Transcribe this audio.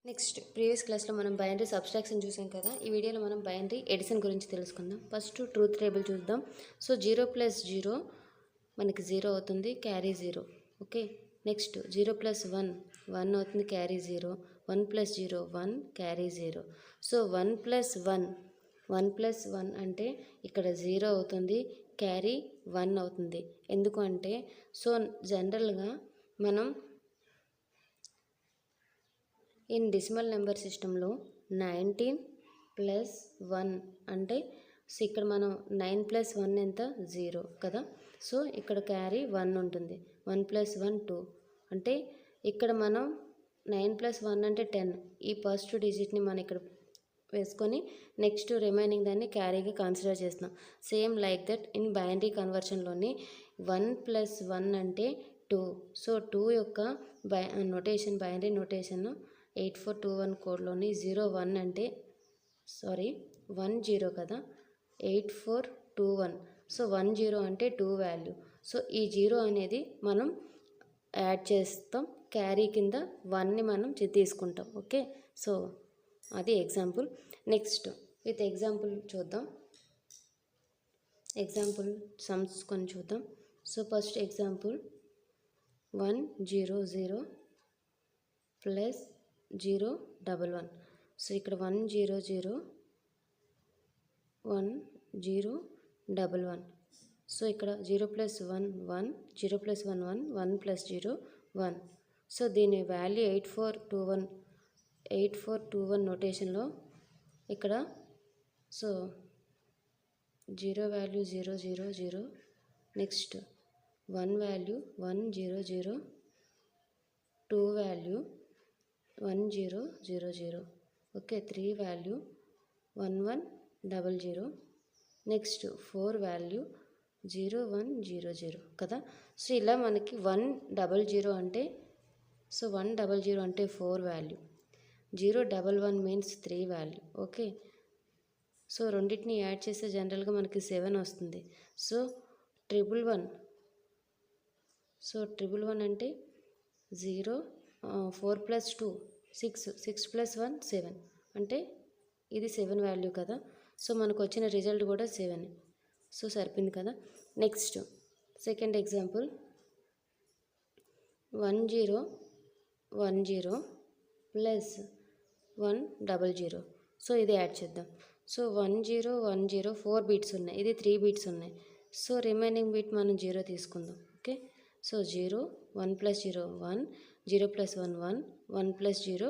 Next previous క్లాస్లో మనం binary subtraction చూసాం కదా. ఈ వీడియోలో మనం బైనరీ ఎడిషన్ గురించి తెలుసుకుందాం. ఫస్ట్ ట్రూత్ టేబుల్ చూద్దాం. సో 0 + 0 మనకి 0 అవుతుంది, క్యారీ 0. ఓకే. నెక్స్ట్ 0 + 1 1 అవుతుంది, క్యారీ 0. 1 + 0 1, క్యారీ 0. సో 1 + 1 1 + 1 అంటే ఇక్కడ 0 అవుతుంది, క్యారీ 1 అవుతుంది. ఎందుకు అంటే సో జనరల్గా మనం ఇన్ డెసిమల్ నెంబర్ సిస్టంలో 19 + 1 అంటే సో ఇక్కడ మనం 9 + 1 ఎంత 0 కదా. సో ఇక్కడ క్యారీ 1 ఉంటుంది. 1 + 1 2 అంటే ఇక్కడ మనం 9 + 1 అంటే 10. ఈ ఫస్ట్ డిజిట్ని మనం ఇక్కడ వేసుకొని నెక్స్ట్ రిమైనింగ్ దాన్ని క్యారీగా కన్సిడర్ చేస్తున్నాం. Same like that in binary కన్వర్షన్లోని 1 + 1 అంటే 2. సో 2 యొక్క నోటేషన్ బైనరీ నోటేషన్ 8421 కోడ్లోని 01 అంటే 10 కదా, 8421. సో 10 అంటే 2 వాల్యూ. సో ఈ 0 అనేది మనం యాడ్ చేస్తాం, క్యారీ కింద 1ని మనం తీసుకుంటాం. ఓకే. సో అది ఎగ్జాంపుల్. నెక్స్ట్ విత్ ఎగ్జాంపుల్ చూద్దాం. ఎగ్జాంపుల్ సమ్స్ కొన్ని చూద్దాం. So first example 100 + 011. సో ఇక్కడ 100 1011. సో ఇక్కడ 0 + 1 1, 0 + 1 1, 1 + 0 1. సో దీని వాల్యూ 8421 నోటేషన్లో ఇక్కడ so 0 value 000, next 1 value 100, 2 value 1000, okay. 3 value 1100, next 4 value 0100 కదా. సో ఇలా మనకి 100 అంటే సో 100 అంటే 4 value, 011 means 3 value. Okay. So రెండింటిని యాడ్ చేస్తే జనరల్గా మనకి 7 వస్తుంది. సో 111. సో 111 అంటే 0 4 + 2 6, 6 + 1 7 అంటే ఇది 7 వాల్యూ కదా. సో మనకు వచ్చిన రిజల్ట్ కూడా 7. సో సరిపోయింది కదా. Next second example 1010 + 100. సో ఇది యాడ్ చేద్దాం. సో 1010 4 బీట్స్ ఉన్నాయి, ఇది 3 బీట్స్ ఉన్నాయి. సో రిమైనింగ్ బీట్ మనం 0 తీసుకుందాం. ఓకే. సో 0 1 + 0 1, 0 + 1 1, 1 + 0